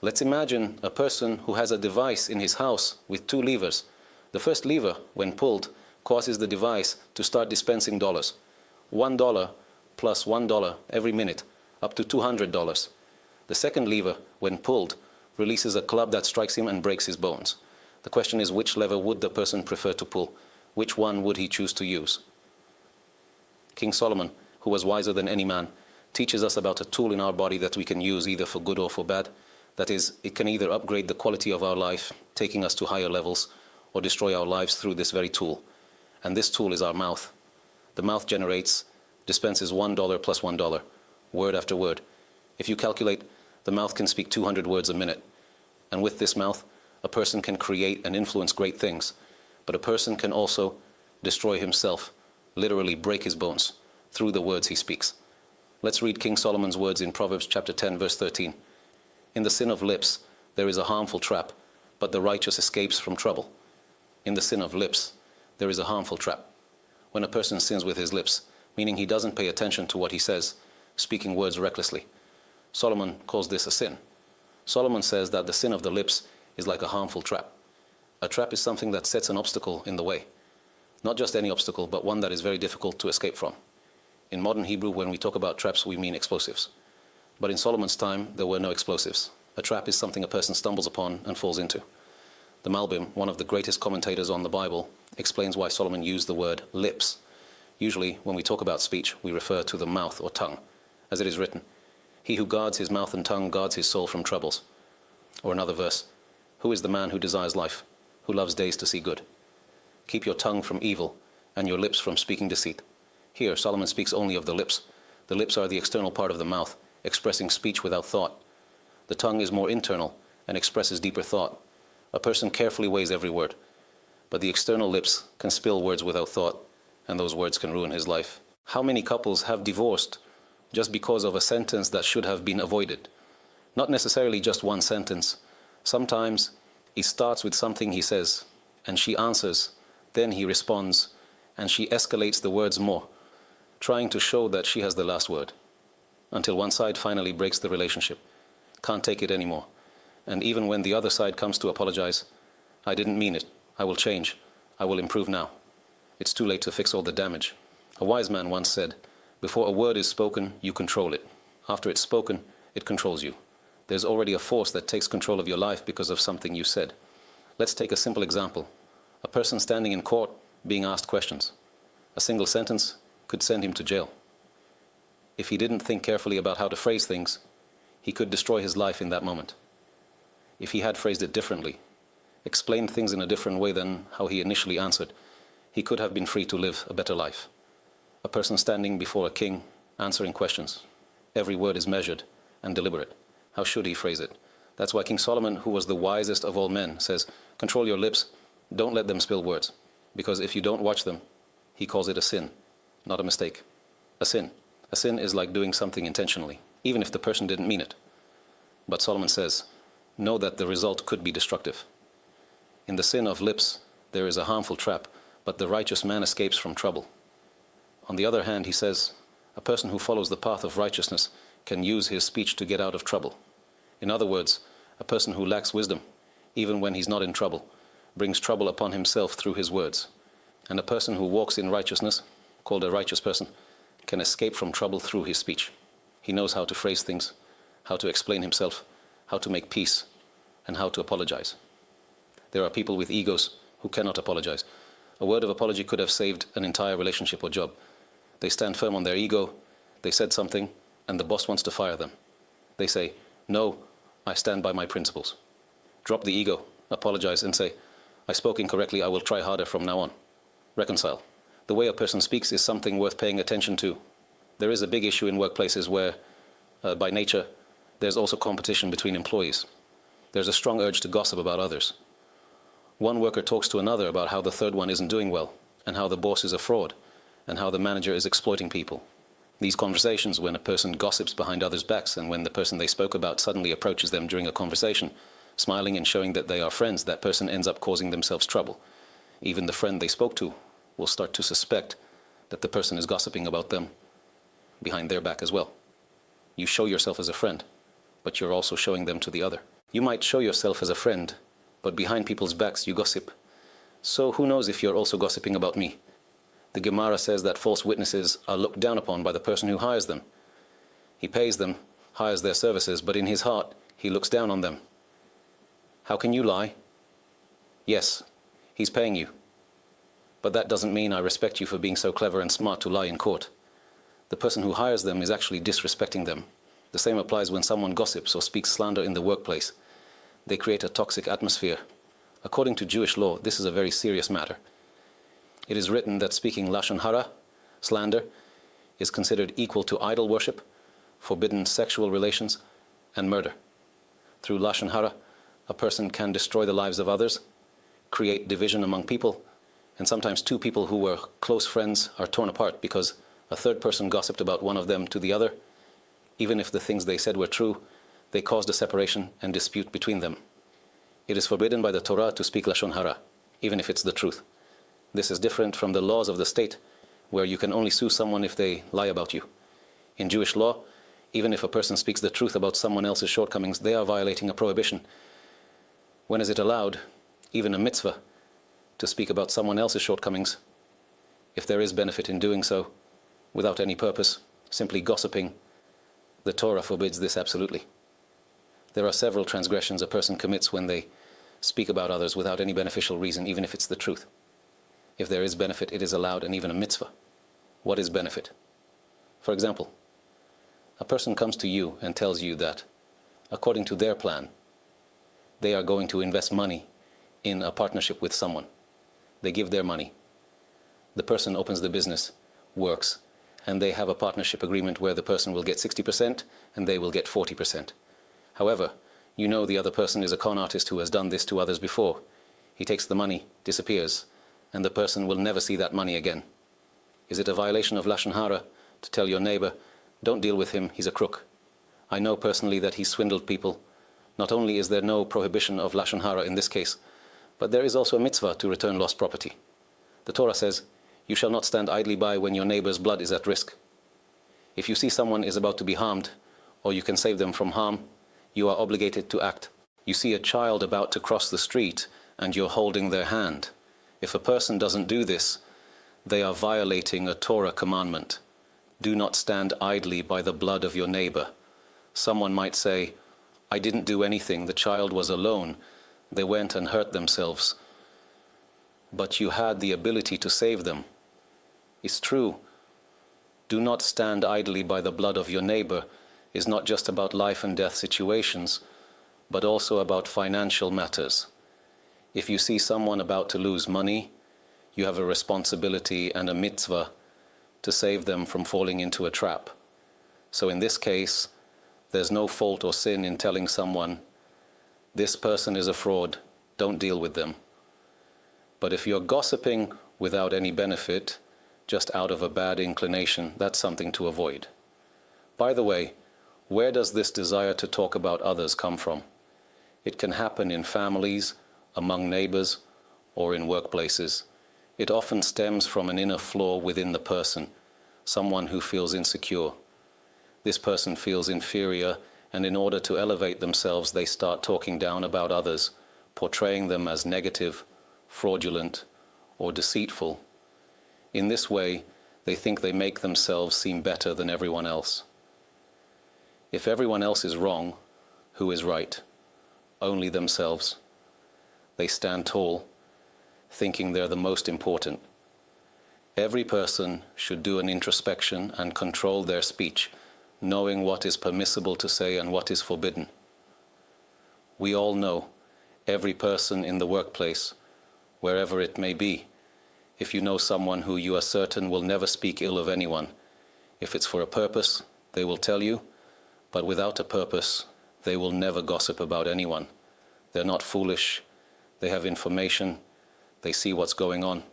Let's imagine a person who has a device in his house with two levers. The first lever, when pulled, causes the device to start dispensing dollars. $1 plus $1 every minute, up to $200. The second lever, when pulled, releases a club that strikes him and breaks his bones. The question is, which lever would the person prefer to pull? Which one would he choose to use? King Solomon, who was wiser than any man, teaches us about a tool in our body that we can use either for good or for bad. That is, it can either upgrade the quality of our life, taking us to higher levels, or destroy our lives through this very tool. And this tool is our mouth. The mouth dispenses $1 plus $1, word after word. If you calculate, the mouth can speak 200 words a minute. And with this mouth, a person can create and influence great things. But a person can also destroy himself, literally break his bones, through the words he speaks. Let's read King Solomon's words in Proverbs chapter 10, verse 13. In the sin of lips, there is a harmful trap, but the righteous escapes from trouble. In the sin of lips, there is a harmful trap. When a person sins with his lips, meaning he doesn't pay attention to what he says, speaking words recklessly, Solomon calls this a sin. Solomon says that the sin of the lips is like a harmful trap. A trap is something that sets an obstacle in the way. Not just any obstacle, but one that is very difficult to escape from. In modern Hebrew, when we talk about traps, we mean explosives. But in Solomon's time, there were no explosives. A trap is something a person stumbles upon and falls into. The Malbim, one of the greatest commentators on the Bible, explains why Solomon used the word lips. Usually, when we talk about speech, we refer to the mouth or tongue. As it is written, "He who guards his mouth and tongue guards his soul from troubles." Or another verse, "Who is the man who desires life, who loves days to see good? Keep your tongue from evil and your lips from speaking deceit." Here, Solomon speaks only of the lips. The lips are the external part of the mouth, expressing speech without thought. The tongue is more internal and expresses deeper thought. A person carefully weighs every word. But the external lips can spill words without thought, and those words can ruin his life. How many couples have divorced just because of a sentence that should have been avoided? Not necessarily just one sentence. Sometimes he starts with something he says, and she answers, then he responds, and she escalates the words more, trying to show that she has the last word, until one side finally breaks the relationship, can't take it anymore. And even when the other side comes to apologize, "I didn't mean it, I will change, I will improve now," it's too late to fix all the damage. A wise man once said, "Before a word is spoken, you control it. After it's spoken, it controls you." There's already a force that takes control of your life because of something you said. Let's take a simple example. A person standing in court being asked questions. A single sentence could send him to jail. If he didn't think carefully about how to phrase things, he could destroy his life in that moment. If he had phrased it differently, explained things in a different way than how he initially answered, he could have been free to live a better life. A person standing before a king, answering questions. Every word is measured and deliberate. How should he phrase it? That's why King Solomon, who was the wisest of all men, says, "Control your lips, don't let them spill words." Because if you don't watch them, he calls it a sin, not a mistake. A sin. A sin is like doing something intentionally, even if the person didn't mean it. But Solomon says, know that the result could be destructive. In the sin of lips, there is a harmful trap, but the righteous man escapes from trouble. On the other hand, he says, a person who follows the path of righteousness can use his speech to get out of trouble. In other words, a person who lacks wisdom, even when he's not in trouble, brings trouble upon himself through his words. And a person who walks in righteousness, called a righteous person, can escape from trouble through his speech. He knows how to phrase things, how to explain himself, how to make peace, and how to apologize. There are people with egos who cannot apologize. A word of apology could have saved an entire relationship or job. They stand firm on their ego, they said something, and the boss wants to fire them. They say, "No, I stand by my principles." Drop the ego, apologize, and say, "I spoke incorrectly, I will try harder from now on." Reconcile. The way a person speaks is something worth paying attention to. There is a big issue in workplaces where, by nature, there's also competition between employees. There's a strong urge to gossip about others. One worker talks to another about how the third one isn't doing well, and how the boss is a fraud, and how the manager is exploiting people. These conversations, when a person gossips behind others' backs, and when the person they spoke about suddenly approaches them during a conversation, smiling and showing that they are friends, that person ends up causing themselves trouble. Even the friend they spoke to will start to suspect that the person is gossiping about them behind their back as well. You show yourself as a friend, but you're also showing them to the other. You might show yourself as a friend, but behind people's backs you gossip. So who knows if you're also gossiping about me? The Gemara says that false witnesses are looked down upon by the person who hires them. He pays them, hires their services, but in his heart he looks down on them. How can you lie? Yes, he's paying you. But that doesn't mean I respect you for being so clever and smart to lie in court. The person who hires them is actually disrespecting them. The same applies when someone gossips or speaks slander in the workplace. They create a toxic atmosphere. According to Jewish law, this is a very serious matter. It is written that speaking lashon hara, slander, is considered equal to idol worship, forbidden sexual relations, and murder. Through lashon hara, a person can destroy the lives of others, create division among people, and sometimes two people who were close friends are torn apart because a third person gossiped about one of them to the other. Even if the things they said were true, they caused a separation and dispute between them. It is forbidden by the Torah to speak lashon hara, even if it's the truth. This is different from the laws of the state, where you can only sue someone if they lie about you. In Jewish law, even if a person speaks the truth about someone else's shortcomings, they are violating a prohibition. When is it allowed, even a mitzvah, to speak about someone else's shortcomings? If there is benefit in doing so, without any purpose, simply gossiping, the Torah forbids this absolutely. There are several transgressions a person commits when they speak about others without any beneficial reason, even if it's the truth. If there is benefit, it is allowed, and even a mitzvah. What is benefit? For example, a person comes to you and tells you that, according to their plan, they are going to invest money in a partnership with someone. They give their money. The person opens the business, works, and they have a partnership agreement where the person will get 60% and they will get 40%. However, you know the other person is a con artist who has done this to others before. He takes the money, disappears, and the person will never see that money again. Is it a violation of lashon hara to tell your neighbor, don't deal with him, he's a crook? I know personally that he swindled people. Not only is there no prohibition of lashon hara in this case, but there is also a mitzvah to return lost property. The Torah says, you shall not stand idly by when your neighbor's blood is at risk. If you see someone is about to be harmed, or you can save them from harm, you are obligated to act. You see a child about to cross the street, and you're holding their hand. If a person doesn't do this, they are violating a Torah commandment. Do not stand idly by the blood of your neighbor. Someone might say, I didn't do anything, the child was alone. They went and hurt themselves. But you had the ability to save them. It's true. Do not stand idly by the blood of your neighbor is not just about life and death situations, but also about financial matters. If you see someone about to lose money, you have a responsibility and a mitzvah to save them from falling into a trap. So in this case, there's no fault or sin in telling someone, this person is a fraud, don't deal with them. But if you're gossiping without any benefit, just out of a bad inclination, that's something to avoid. By the way, where does this desire to talk about others come from? It can happen in families, among neighbors, or in workplaces. It often stems from an inner flaw within the person, someone who feels insecure. This person feels inferior, and in order to elevate themselves, they start talking down about others, portraying them as negative, fraudulent, or deceitful. In this way, they think they make themselves seem better than everyone else. If everyone else is wrong, who is right? Only themselves. They stand tall, thinking they're the most important. Every person should do an introspection and control their speech, knowing what is permissible to say and what is forbidden. We all know, every person in the workplace, wherever it may be, if you know someone who you are certain will never speak ill of anyone, if it's for a purpose, they will tell you, but without a purpose, they will never gossip about anyone. They're not foolish, they have information, they see what's going on,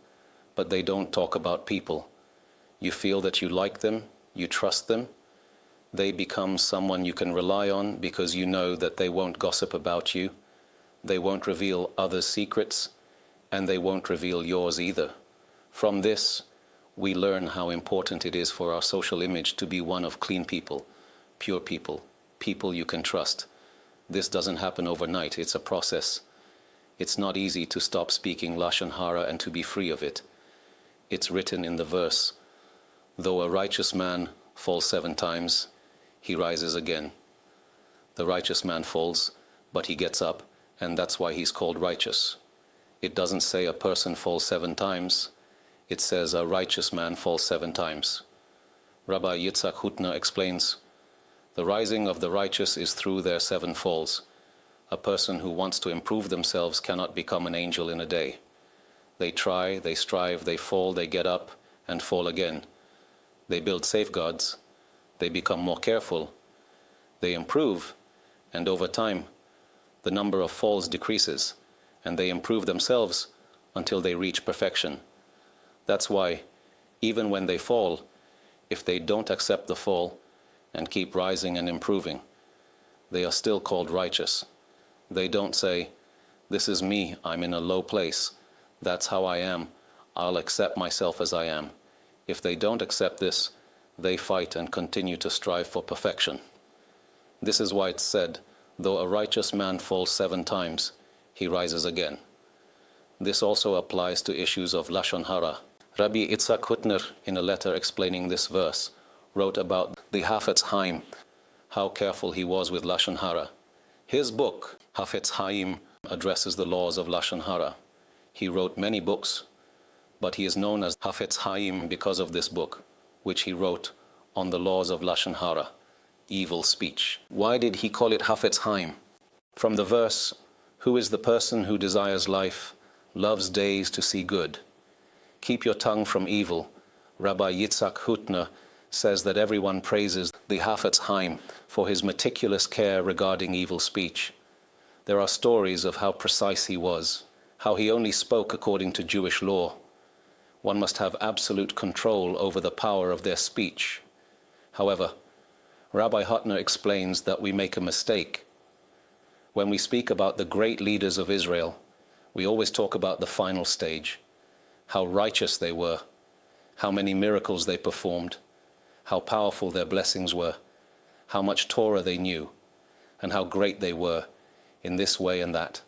but they don't talk about people. You feel that you like them, you trust them, they become someone you can rely on because you know that they won't gossip about you, they won't reveal others' secrets, and they won't reveal yours either. From this, we learn how important it is for our social image to be one of clean people, pure people, people you can trust. This doesn't happen overnight. It's a process. It's not easy to stop speaking Lashon Hara and to be free of it. It's written in the verse, though a righteous man falls 7 times, he rises again. The righteous man falls, but he gets up, and that's why he's called righteous. It doesn't say a person falls 7 times. It says a righteous man falls 7 times. Rabbi Yitzhak Hutner explains, the rising of the righteous is through their 7 falls. A person who wants to improve themselves cannot become an angel in a day. They try, they strive, they fall, they get up and fall again. They build safeguards, they become more careful, they improve, and over time the number of falls decreases, and they improve themselves until they reach perfection. That's why, even when they fall, if they don't accept the fall and keep rising and improving, they are still called righteous. They don't say, this is me, I'm in a low place, that's how I am, I'll accept myself as I am. If they don't accept this, they fight and continue to strive for perfection. This is why it's said, though a righteous man falls 7 times, he rises again. This also applies to issues of Lashon Hara. Rabbi Yitzhak Hutner, in a letter explaining this verse, wrote about the Hafetz Haim, how careful he was with Lashon Hara. His book, Hafetz Haim, addresses the laws of Lashon Hara. He wrote many books, but he is known as Hafetz Haim because of this book, which he wrote on the laws of Lashon Hara, evil speech. Why did he call it Hafetz Haim? From the verse, who is the person who desires life, loves days to see good? Keep your tongue from evil. Rabbi Yitzhak Hutner says that everyone praises the Hafetz Haim for his meticulous care regarding evil speech. There are stories of how precise he was, how he only spoke according to Jewish law. One must have absolute control over the power of their speech. However, Rabbi Hutner explains that we make a mistake. When we speak about the great leaders of Israel, we always talk about the final stage, how righteous they were, how many miracles they performed, how powerful their blessings were, how much Torah they knew, and how great they were in this way and that.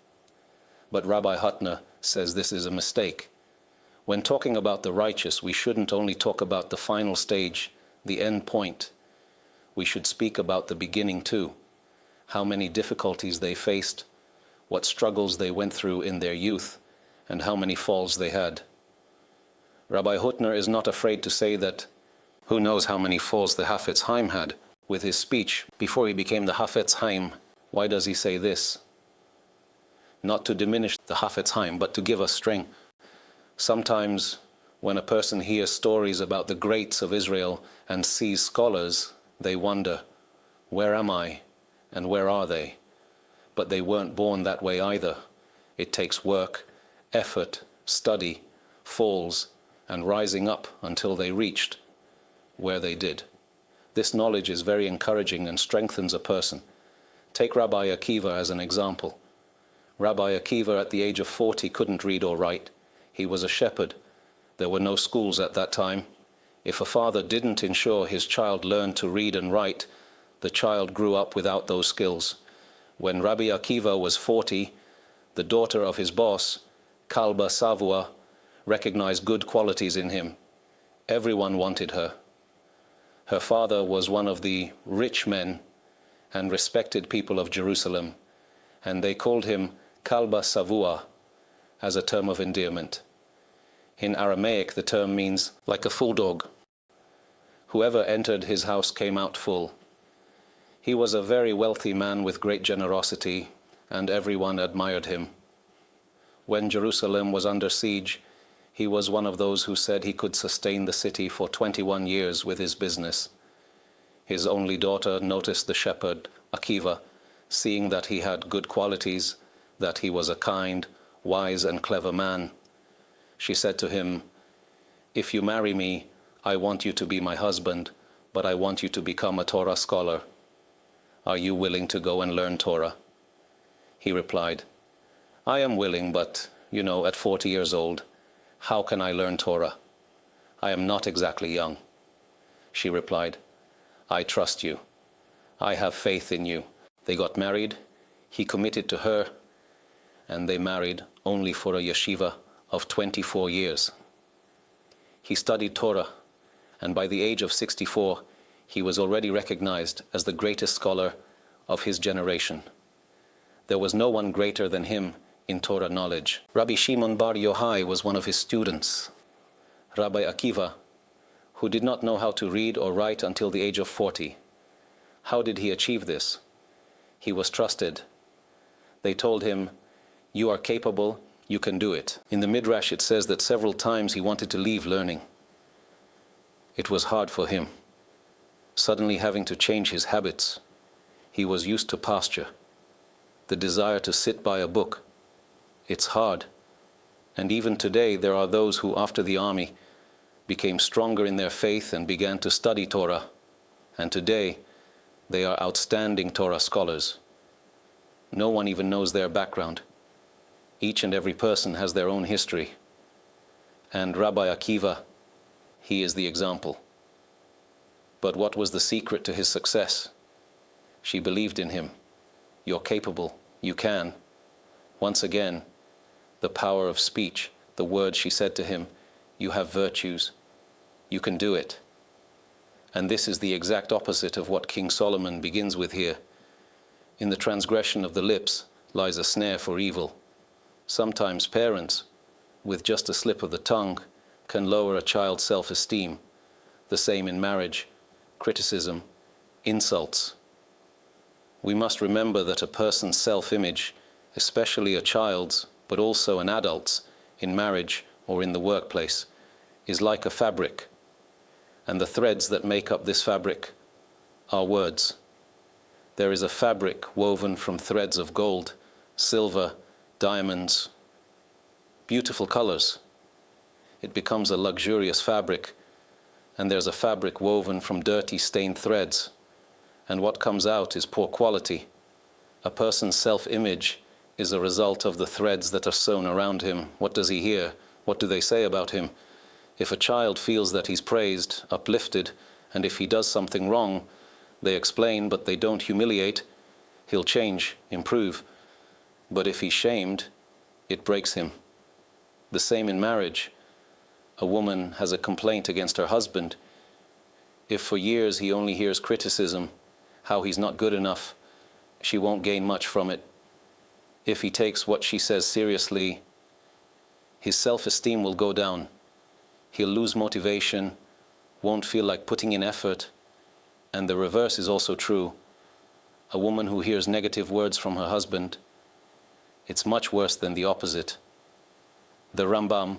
But Rabbi Hutner says this is a mistake. When talking about the righteous, we shouldn't only talk about the final stage, the end point. We should speak about the beginning too, how many difficulties they faced, what struggles they went through in their youth, and how many falls they had. Rabbi Hutner is not afraid to say that who knows how many falls the Hafetz Haim had with his speech before he became the Hafetz Haim. Why does he say this? Not to diminish the Hafetz Haim, but to give us strength. Sometimes when a person hears stories about the greats of Israel and sees scholars, they wonder, where am I and where are they? But they weren't born that way either. It takes work, effort, study, falls, and rising up until they reached where they did. This knowledge is very encouraging and strengthens a person. Take Rabbi Akiva as an example. Rabbi Akiva at the age of 40 couldn't read or write. He was a shepherd. There were no schools at that time. If a father didn't ensure his child learned to read and write, the child grew up without those skills. When Rabbi Akiva was 40, the daughter of his boss, Kalba Savua, recognized good qualities in him. Everyone wanted her. Her father was one of the rich men and respected people of Jerusalem, and they called him Kalba Savua as a term of endearment. In Aramaic, the term means like a full dog. Whoever entered his house came out full. He was a very wealthy man with great generosity, and everyone admired him. When Jerusalem was under siege, he was one of those who said he could sustain the city for 21 years with his business. His only daughter noticed the shepherd, Akiva, seeing that he had good qualities, that he was a kind, wise and clever man. She said to him, "If you marry me, I want you to be my husband, but I want you to become a Torah scholar. Are you willing to go and learn Torah?" He replied, "I am willing, but, at 40 years old, how can I learn Torah? I am not exactly young." She replied, "I trust you. I have faith in you." They got married. He committed to her, and they married only for a yeshiva of 24 years. He studied Torah, and by the age of 64, he was already recognized as the greatest scholar of his generation. There was no one greater than him in Torah knowledge. Rabbi Shimon bar Yochai was one of his students. Rabbi Akiva, who did not know how to read or write until the age of 40. How did he achieve this? He was trusted. They told him, "You are capable, you can do it." In the Midrash it says that several times he wanted to leave learning. It was hard for him, suddenly having to change his habits. He was used to pasture. The desire to sit by a book, it's hard. And even today there are those who, after the army, became stronger in their faith and began to study Torah. And today they are outstanding Torah scholars. No one even knows their background. Each and every person has their own history. And Rabbi Akiva, he is the example. But what was the secret to his success? She believed in him. You're capable, you can. Once again, the power of speech, the words she said to him, you have virtues, you can do it. And this is the exact opposite of what King Solomon begins with here. In the transgression of the lips lies a snare for evil. Sometimes parents, with just a slip of the tongue, can lower a child's self-esteem. The same in marriage, criticism, insults. We must remember that a person's self-image, especially a child's, but also an adult's, in marriage or in the workplace, is like a fabric. And the threads that make up this fabric are words. There is a fabric woven from threads of gold, silver, diamonds, beautiful colors. It becomes a luxurious fabric, and there's a fabric woven from dirty, stained threads. And what comes out is poor quality. A person's self-image is a result of the threads that are sewn around him. What does he hear? What do they say about him? If a child feels that he's praised, uplifted, and if he does something wrong, they explain, but they don't humiliate, he'll change, improve. But if he's shamed, it breaks him. The same in marriage. A woman has a complaint against her husband. If for years he only hears criticism, how he's not good enough, she won't gain much from it. If he takes what she says seriously, his self-esteem will go down. He'll lose motivation, won't feel like putting in effort. And the reverse is also true. A woman who hears negative words from her husband, it's much worse than the opposite. The Rambam,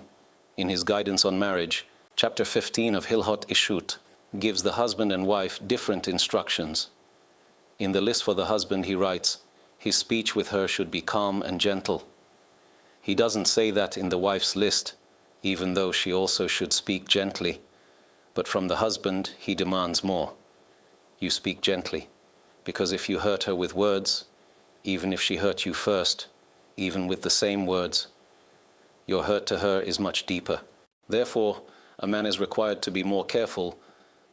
in his guidance on marriage, chapter 15 of Hilhot Ishut, gives the husband and wife different instructions. In the list for the husband he writes, his speech with her should be calm and gentle. He doesn't say that in the wife's list, even though she also should speak gently. But from the husband he demands more. You speak gently, because if you hurt her with words, even if she hurt you first, even with the same words, your hurt to her is much deeper. Therefore, a man is required to be more careful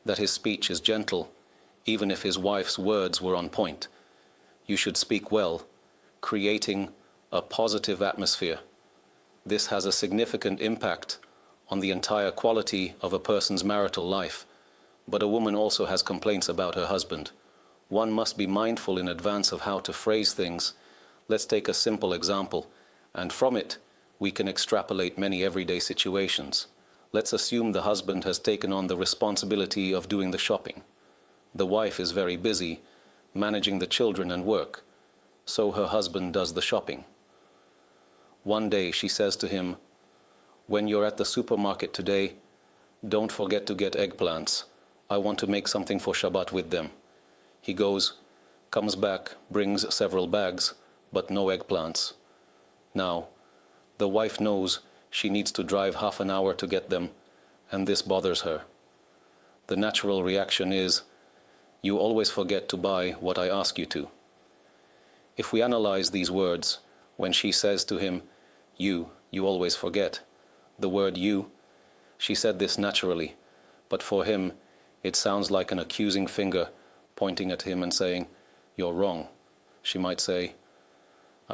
that his speech is gentle, even if his wife's words were on point. You should speak well, creating a positive atmosphere. This has a significant impact on the entire quality of a person's marital life. But a woman also has complaints about her husband. One must be mindful in advance of how to phrase things. Let's take a simple example, and from it, we can extrapolate many everyday situations. Let's assume the husband has taken on the responsibility of doing the shopping. The wife is very busy managing the children and work, so her husband does the shopping. One day she says to him, "When you're at the supermarket today, don't forget to get eggplants. I want to make something for Shabbat with them." He goes, comes back, brings several bags, but no eggplants. Now, the wife knows she needs to drive half an hour to get them, and this bothers her. The natural reaction is, "You always forget to buy what I ask you to." If we analyze these words, when she says to him, you always forget. The word you, she said this naturally, but for him, it sounds like an accusing finger pointing at him and saying, "You're wrong." She might say,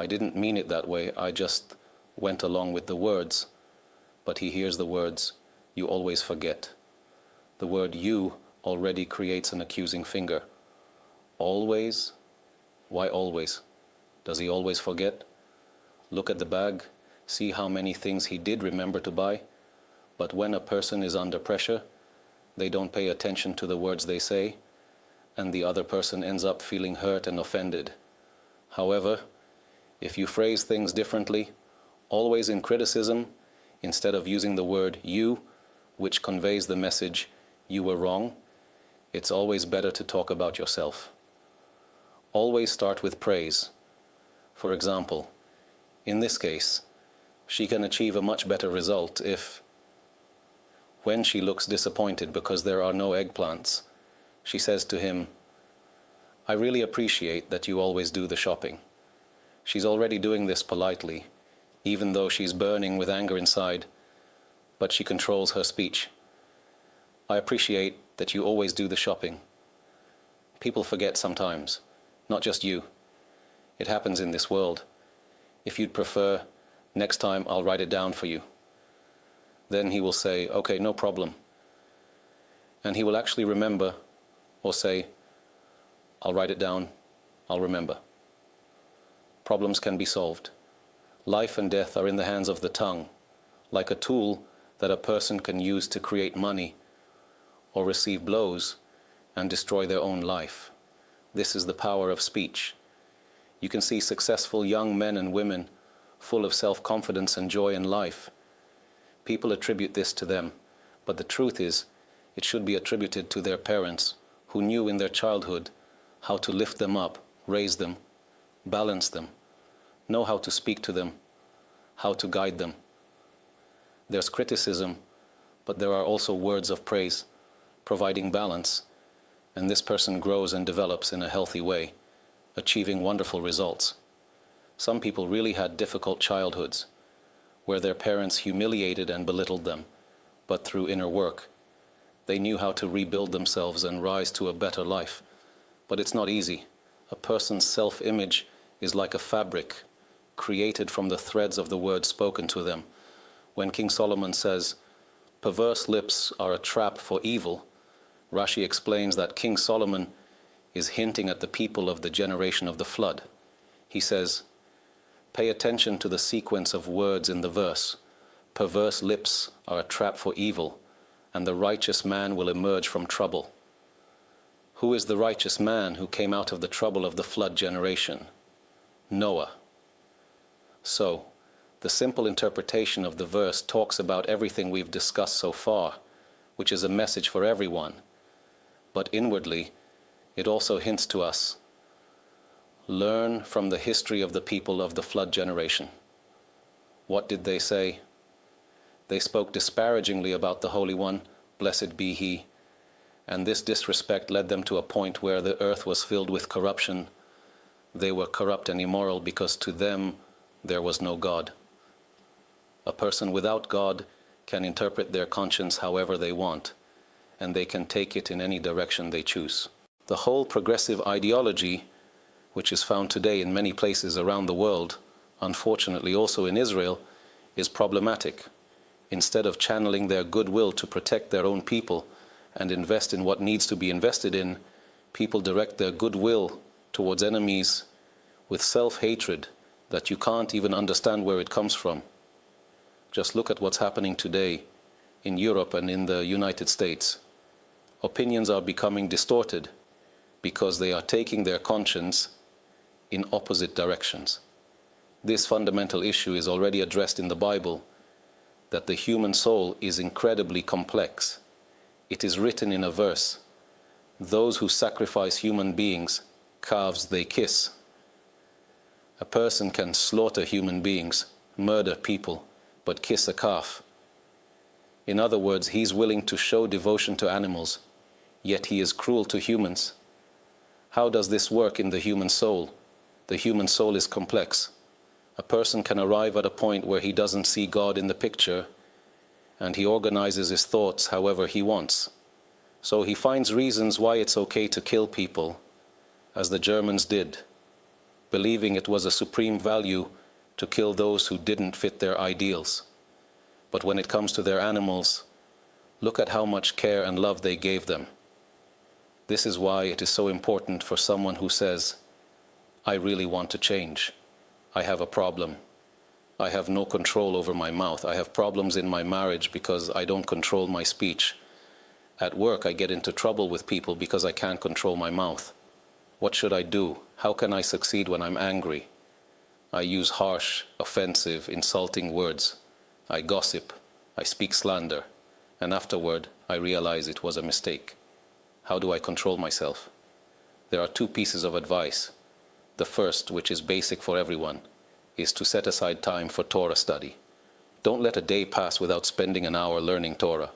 I didn't mean it that way, I just went along with the words. But he hears the words, you always forget. The word you already creates an accusing finger. Always? Why always? Does he always forget? Look at the bag, see how many things he did remember to buy. But when a person is under pressure, they don't pay attention to the words they say, and the other person ends up feeling hurt and offended. However, if you phrase things differently, always in criticism, instead of using the word you, which conveys the message you were wrong, it's always better to talk about yourself. Always start with praise. For example, in this case, she can achieve a much better result if, when she looks disappointed because there are no eggplants, she says to him, I really appreciate that you always do the shopping. She's already doing this politely, even though she's burning with anger inside, but she controls her speech. I appreciate that you always do the shopping. People forget sometimes, not just you. It happens in this world. If you'd prefer, next time I'll write it down for you. Then he will say, okay, no problem. And he will actually remember or say, I'll write it down, I'll remember. Problems can be solved. Life and death are in the hands of the tongue, like a tool that a person can use to create money or receive blows and destroy their own life. This is the power of speech. You can see successful young men and women full of self-confidence and joy in life. People attribute this to them, but the truth is, it should be attributed to their parents who knew in their childhood how to lift them up, raise them, balance them, know how to speak to them, how to guide them. There's criticism, but there are also words of praise, providing balance, and this person grows and develops in a healthy way, achieving wonderful results. Some people really had difficult childhoods, where their parents humiliated and belittled them, but through inner work, they knew how to rebuild themselves and rise to a better life. But it's not easy. A person's self-image is like a fabric, created from the threads of the words spoken to them. When King Solomon says, perverse lips are a trap for evil, Rashi explains that King Solomon is hinting at the people of the generation of the flood. He says, pay attention to the sequence of words in the verse. Perverse lips are a trap for evil, and the righteous man will emerge from trouble. Who is the righteous man who came out of the trouble of the flood generation? Noah. So, the simple interpretation of the verse talks about everything we've discussed so far, which is a message for everyone. But inwardly, it also hints to us, learn from the history of the people of the flood generation. What did they say? They spoke disparagingly about the Holy One, blessed be He, and this disrespect led them to a point where the earth was filled with corruption. They were corrupt and immoral because to them there was no God. A person without God can interpret their conscience however they want, and they can take it in any direction they choose. The whole progressive ideology, which is found today in many places around the world, unfortunately also in Israel, is problematic. Instead of channeling their goodwill to protect their own people and invest in what needs to be invested in, people direct their goodwill towards enemies with self-hatred that you can't even understand where it comes from. Just look at what's happening today in Europe and in the United States. Opinions are becoming distorted because they are taking their conscience in opposite directions. This fundamental issue is already addressed in the Bible, that the human soul is incredibly complex. It is written in a verse, those who sacrifice human beings, calves they kiss. A person can slaughter human beings, murder people, but kiss a calf. In other words, he's willing to show devotion to animals, yet he is cruel to humans. How does this work in the human soul? The human soul is complex. A person can arrive at a point where he doesn't see God in the picture, and he organizes his thoughts however he wants. So he finds reasons why it's okay to kill people, as the Germans did. believing it was a supreme value to kill those who didn't fit their ideals. But when it comes to their animals, look at how much care and love they gave them. This is why it is so important for someone who says, I really want to change. I have a problem. I have no control over my mouth. I have problems in my marriage because I don't control my speech. At work, I get into trouble with people because I can't control my mouth. What should I do? How can I succeed when I'm angry? I use harsh, offensive, insulting words. I gossip. I speak slander. And afterward, I realize it was a mistake. How do I control myself? There are two pieces of advice. The first, which is basic for everyone, is to set aside time for Torah study. Don't let a day pass without spending an hour learning Torah.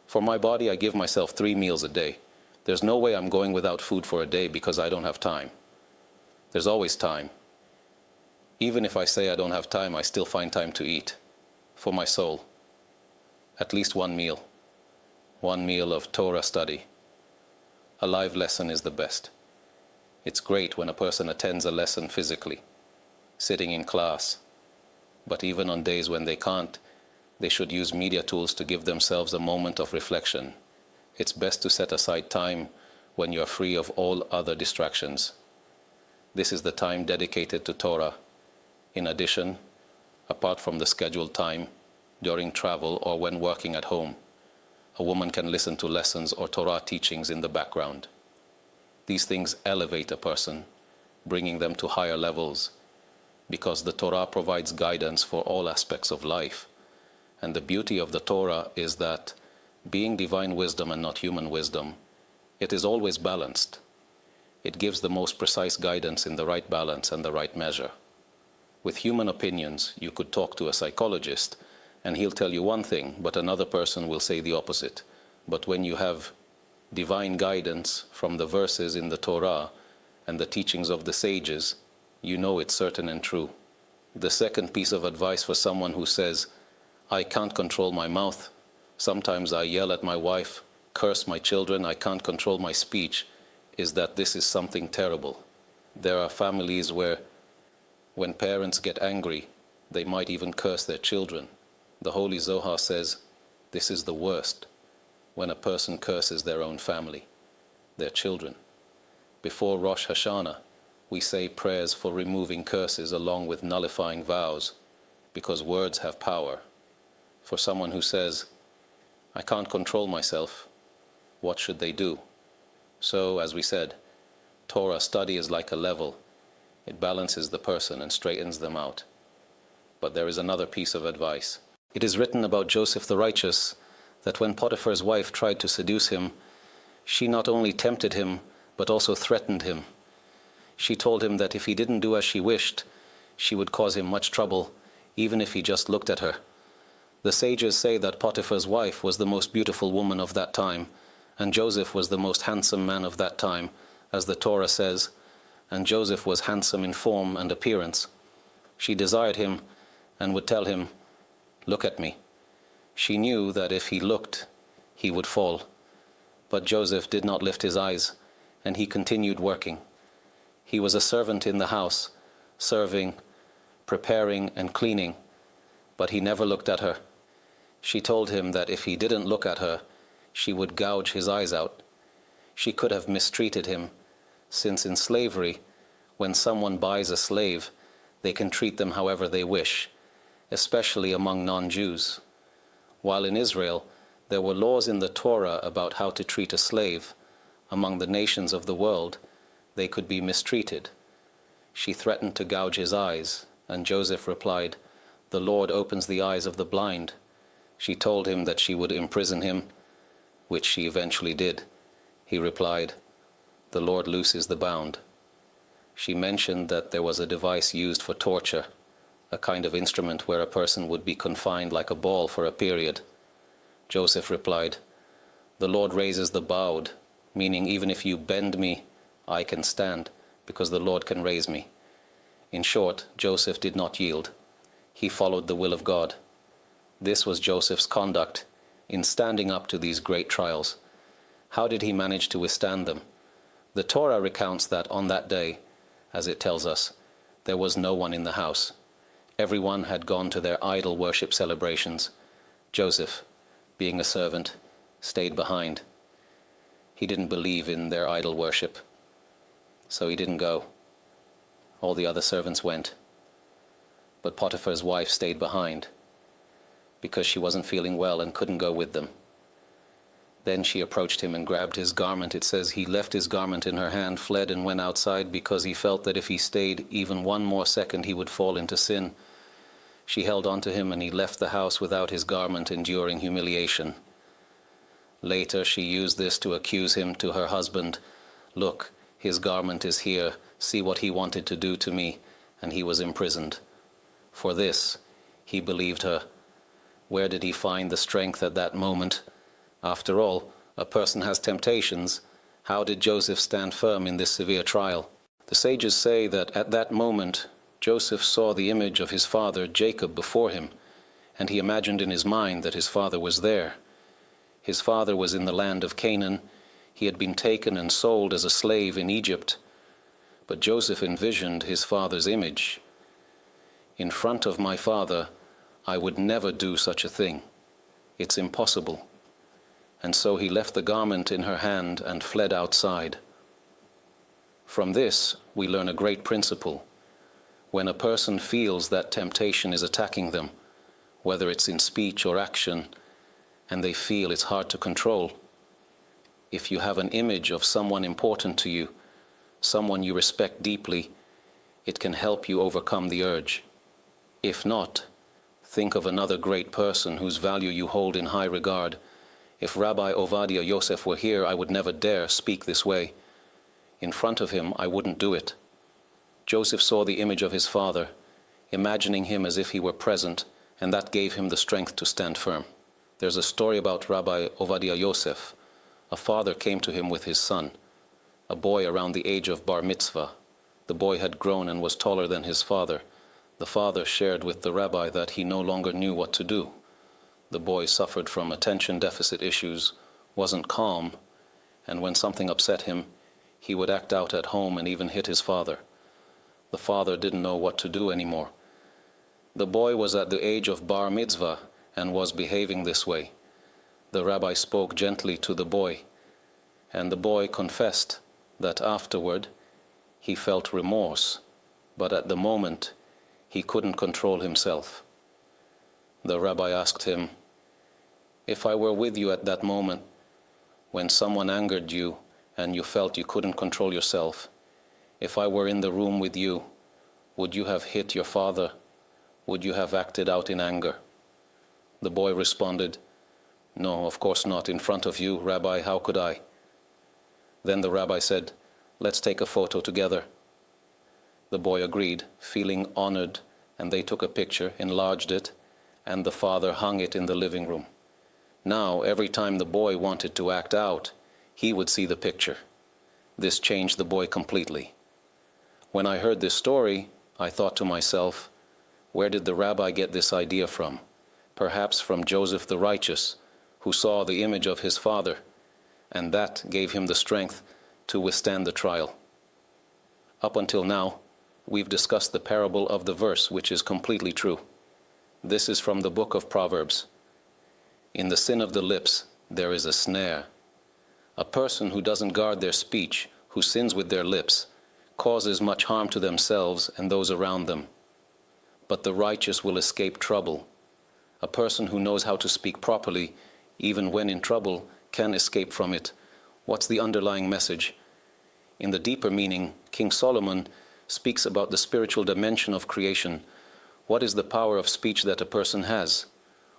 For my body, I give myself 3 meals a day. There's no way I'm going without food for a day because I don't have time. There's always time. Even if I say I don't have time, I still find time to eat. For my soul, at least 1 meal. 1 meal of Torah study. A live lesson is the best. It's great when a person attends a lesson physically, sitting in class. But even on days when they can't, they should use media tools to give themselves a moment of reflection. It's best to set aside time when you are free of all other distractions. This is the time dedicated to Torah. In addition, apart from the scheduled time, during travel or when working at home, a woman can listen to lessons or Torah teachings in the background. These things elevate a person, bringing them to higher levels, because the Torah provides guidance for all aspects of life. And the beauty of the Torah is that, being divine wisdom and not human wisdom, it is always balanced. It gives the most precise guidance in the right balance and the right measure. With human opinions, you could talk to a psychologist, and he'll tell you one thing, but another person will say the opposite. But when you have divine guidance from the verses in the Torah and the teachings of the sages, you know it's certain and true. The second piece of advice for someone who says, I can't control my mouth, sometimes I yell at my wife, curse my children, I can't control my speech, is that this is something terrible. There are families where, when parents get angry, they might even curse their children. The Holy Zohar says, this is the worst, when a person curses their own family, their children. Before Rosh Hashanah, we say prayers for removing curses along with nullifying vows, because words have power. For someone who says, I can't control myself, what should they do? So, as we said, Torah study is like a level. It balances the person and straightens them out. But there is another piece of advice. It is written about Joseph the righteous that when Potiphar's wife tried to seduce him, she not only tempted him, but also threatened him. She told him that if he didn't do as she wished, she would cause him much trouble, even if he just looked at her. The sages say that Potiphar's wife was the most beautiful woman of that time, and Joseph was the most handsome man of that time, as the Torah says, and Joseph was handsome in form and appearance. She desired him and would tell him, look at me. She knew that if he looked, he would fall. But Joseph did not lift his eyes, and he continued working. He was a servant in the house, serving, preparing, and cleaning, but he never looked at her. She told him that if he didn't look at her, she would gouge his eyes out. She could have mistreated him, since in slavery, when someone buys a slave, they can treat them however they wish, especially among non-Jews. While in Israel, there were laws in the Torah about how to treat a slave. Among the nations of the world, they could be mistreated. She threatened to gouge his eyes, and Joseph replied, the Lord opens the eyes of the blind. She told him that she would imprison him, which she eventually did. He replied, the Lord looses the bound. She mentioned that there was a device used for torture, a kind of instrument where a person would be confined like a ball for a period. Joseph replied, the Lord raises the bowed, meaning even if you bend me, I can stand, because the Lord can raise me. In short, Joseph did not yield. He followed the will of God. This was Joseph's conduct in standing up to these great trials. How did he manage to withstand them? The Torah recounts that on that day, as it tells us, there was no one in the house. Everyone had gone to their idol worship celebrations. Joseph, being a servant, stayed behind. He didn't believe in their idol worship, so he didn't go. All the other servants went. But Potiphar's wife stayed behind because she wasn't feeling well and couldn't go with them. Then she approached him and grabbed his garment. It says he left his garment in her hand, fled and went outside because he felt that if he stayed even one more second he would fall into sin. She held on to him and he left the house without his garment, enduring humiliation. Later she used this to accuse him to her husband. Look, his garment is here. See what he wanted to do to me. And he was imprisoned. For this, he believed her. Where did he find the strength at that moment? After all, a person has temptations. How did Joseph stand firm in this severe trial? The sages say that at that moment, Joseph saw the image of his father Jacob before him, and he imagined in his mind that his father was there. His father was in the land of Canaan. He had been taken and sold as a slave in Egypt. But Joseph envisioned his father's image. In front of my father, I would never do such a thing. It's impossible. And so he left the garment in her hand and fled outside. From this, we learn a great principle. When a person feels that temptation is attacking them, whether it's in speech or action, and they feel it's hard to control, if you have an image of someone important to you, someone you respect deeply, it can help you overcome the urge. If not, think of another great person whose value you hold in high regard. If Rabbi Ovadia Yosef were here, I would never dare speak this way. In front of him, I wouldn't do it. Joseph saw the image of his father, imagining him as if he were present, and that gave him the strength to stand firm. There's a story about Rabbi Ovadia Yosef. A father came to him with his son, a boy around the age of bar mitzvah. The boy had grown and was taller than his father. The father shared with the rabbi that he no longer knew what to do. The boy suffered from attention deficit issues, wasn't calm, and when something upset him, he would act out at home and even hit his father. The father didn't know what to do anymore. The boy was at the age of bar mitzvah and was behaving this way. The rabbi spoke gently to the boy, and the boy confessed that afterward he felt remorse, but at the moment he couldn't control himself. The rabbi asked him, "If I were with you at that moment, when someone angered you and you felt you couldn't control yourself, if I were in the room with you, would you have hit your father? Would you have acted out in anger?" The boy responded, "No, of course not. In front of you, Rabbi, how could I?" Then the rabbi said, "Let's take a photo together." The boy agreed, feeling honored, and they took a picture, enlarged it, and the father hung it in the living room. Now, every time the boy wanted to act out, he would see the picture. This changed the boy completely. When I heard this story, I thought to myself, where did the rabbi get this idea from? Perhaps from Joseph the righteous, who saw the image of his father, and that gave him the strength to withstand the trial. Up until now, we've discussed the parable of the verse, which is completely true. This is from the book of Proverbs. In the sin of the lips, there is a snare. A person who doesn't guard their speech, who sins with their lips, causes much harm to themselves and those around them. But the righteous will escape trouble. A person who knows how to speak properly, even when in trouble, can escape from it. What's the underlying message? In the deeper meaning, King Solomon speaks about the spiritual dimension of creation. What is the power of speech that a person has?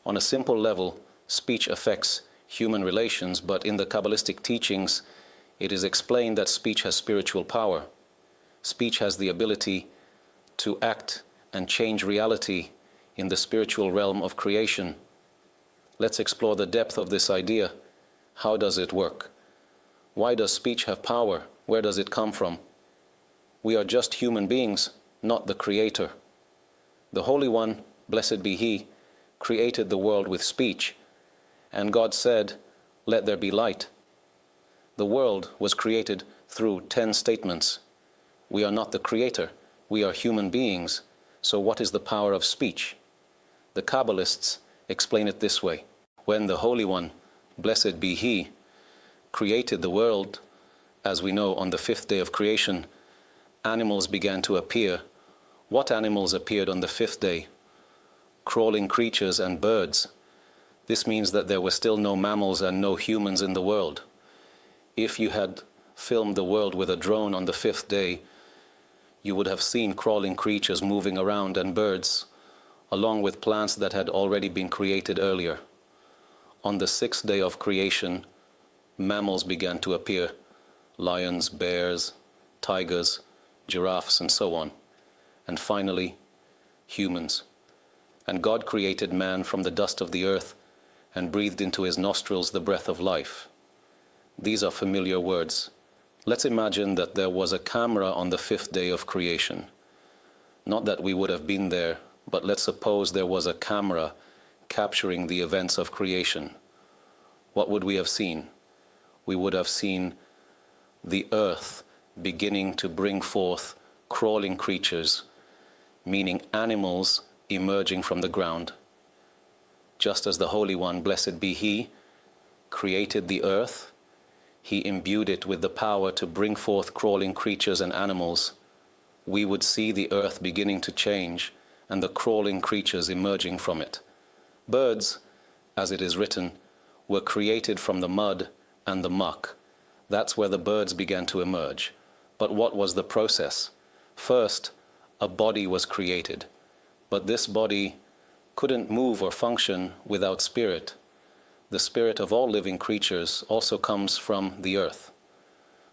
On a simple level, speech affects human relations, but in the Kabbalistic teachings, it is explained that speech has spiritual power. Speech has the ability to act and change reality in the spiritual realm of creation. Let's explore the depth of this idea. How does it work? Why does speech have power? Where does it come from? We are just human beings, not the Creator. The Holy One, blessed be He, created the world with speech, and God said, "Let there be light." The world was created through 10 statements. We are not the creator. We are human beings. So what is the power of speech? The Kabbalists explain it this way. When the Holy One, blessed be He, created the world, as we know on the fifth day of creation, animals began to appear. What animals appeared on the fifth day? Crawling creatures and birds. This means that there were still no mammals and no humans in the world. If you had filmed the world with a drone on the fifth day, you would have seen crawling creatures moving around and birds, along with plants that had already been created earlier. On the sixth day of creation, mammals began to appear. Lions, bears, tigers, giraffes, and so on. And finally, humans. And God created man from the dust of the earth and breathed into his nostrils the breath of life. These are familiar words. Let's imagine that there was a camera on the fifth day of creation. Not that we would have been there, but let's suppose there was a camera capturing the events of creation. What would we have seen? We would have seen the earth beginning to bring forth crawling creatures, meaning animals emerging from the ground. Just as the Holy One, blessed be He, created the earth, He imbued it with the power to bring forth crawling creatures and animals. We would see the earth beginning to change and the crawling creatures emerging from it. Birds, as it is written, were created from the mud and the muck. That's where the birds began to emerge. But what was the process? First, a body was created. But this body couldn't move or function without spirit. The spirit of all living creatures also comes from the earth.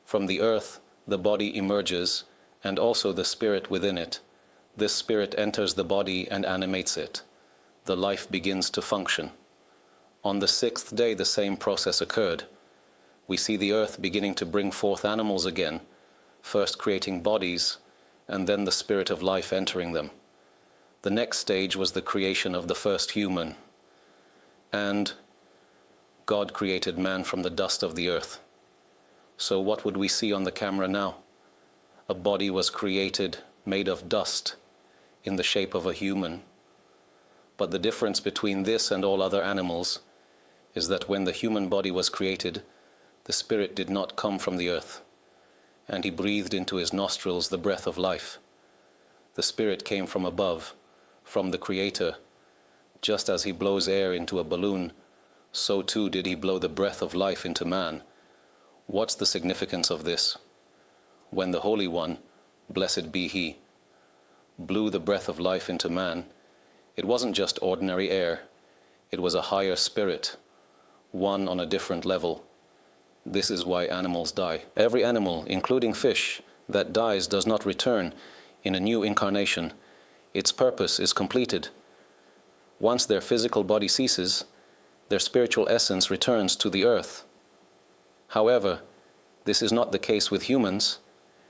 From the earth, the body emerges, and also the spirit within it. This spirit enters the body and animates it. The life begins to function. On the sixth day, the same process occurred. We see the earth beginning to bring forth animals again, first creating bodies, and then the spirit of life entering them. The next stage was the creation of the first human. And God created man from the dust of the earth. So what would we see on the camera now? A body was created made of dust in the shape of a human. But the difference between this and all other animals is that when the human body was created, the spirit did not come from the earth, and he breathed into his nostrils the breath of life. The spirit came from above, from the Creator. Just as he blows air into a balloon, so too did he blow the breath of life into man. What's the significance of this? When the Holy One, blessed be He, blew the breath of life into man, it wasn't just ordinary air. It was a higher spirit, one on a different level. This is why animals die. Every animal, including fish, that dies does not return in a new incarnation. Its purpose is completed. Once their physical body ceases, their spiritual essence returns to the earth. However, this is not the case with humans,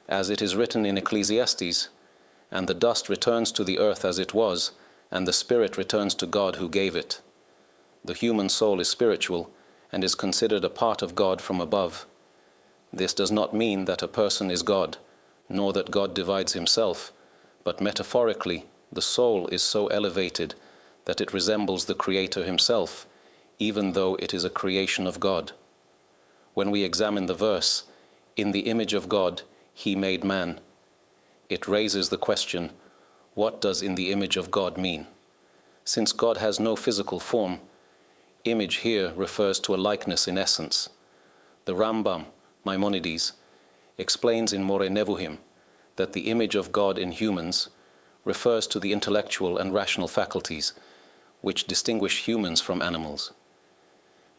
as it is written in Ecclesiastes, and the dust returns to the earth as it was, and the spirit returns to God who gave it. The human soul is spiritual and is considered a part of God from above. This does not mean that a person is God, nor that God divides himself, but metaphorically, the soul is so elevated that it resembles the Creator himself, even though it is a creation of God. When we examine the verse, in the image of God, He made man, it raises the question, what does in the image of God mean? Since God has no physical form, image here refers to a likeness in essence. The Rambam, Maimonides, explains in More Nevuhim that the image of God in humans refers to the intellectual and rational faculties which distinguish humans from animals.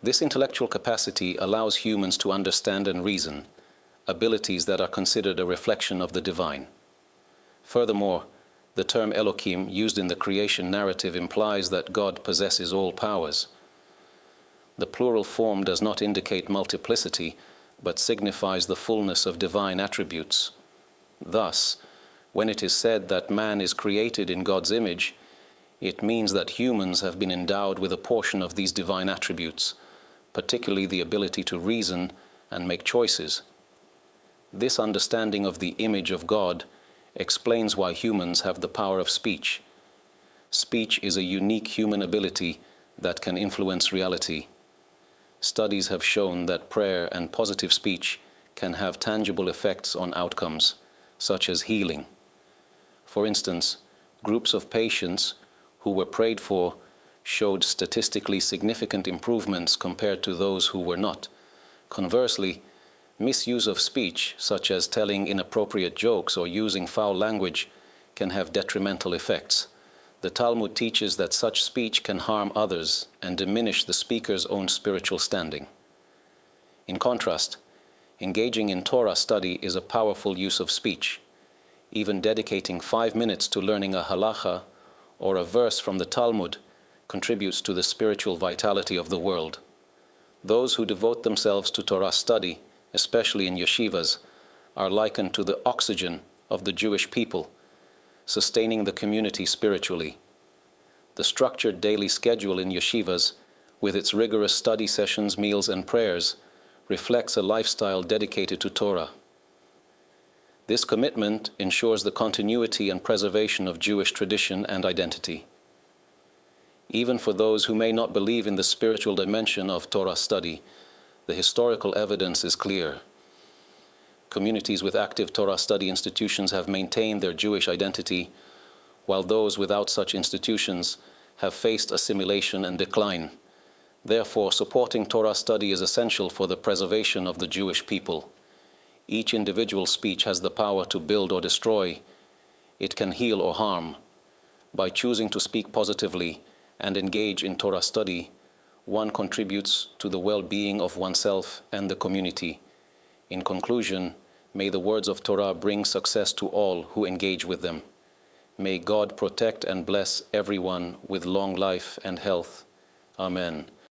This intellectual capacity allows humans to understand and reason, abilities that are considered a reflection of the divine. Furthermore, the term Elohim used in the creation narrative implies that God possesses all powers. The plural form does not indicate multiplicity, but signifies the fullness of divine attributes. Thus, when it is said that man is created in God's image, it means that humans have been endowed with a portion of these divine attributes, particularly the ability to reason and make choices. This understanding of the image of God explains why humans have the power of speech. Speech is a unique human ability that can influence reality. Studies have shown that prayer and positive speech can have tangible effects on outcomes, such as healing. For instance, groups of patients who were prayed for showed statistically significant improvements compared to those who were not. Conversely, misuse of speech, such as telling inappropriate jokes or using foul language, can have detrimental effects. The Talmud teaches that such speech can harm others and diminish the speaker's own spiritual standing. In contrast, engaging in Torah study is a powerful use of speech. Even dedicating 5 minutes to learning a halacha or a verse from the Talmud contributes to the spiritual vitality of the world. Those who devote themselves to Torah study, especially in yeshivas, are likened to the oxygen of the Jewish people, sustaining the community spiritually. The structured daily schedule in yeshivas, with its rigorous study sessions, meals, and prayers, reflects a lifestyle dedicated to Torah. This commitment ensures the continuity and preservation of Jewish tradition and identity. Even for those who may not believe in the spiritual dimension of Torah study, the historical evidence is clear. Communities with active Torah study institutions have maintained their Jewish identity, while those without such institutions have faced assimilation and decline. Therefore, supporting Torah study is essential for the preservation of the Jewish people. Each individual speech has the power to build or destroy. It can heal or harm. By choosing to speak positively and engage in Torah study, one contributes to the well-being of oneself and the community. In conclusion, may the words of Torah bring success to all who engage with them. May God protect and bless everyone with long life and health. Amen.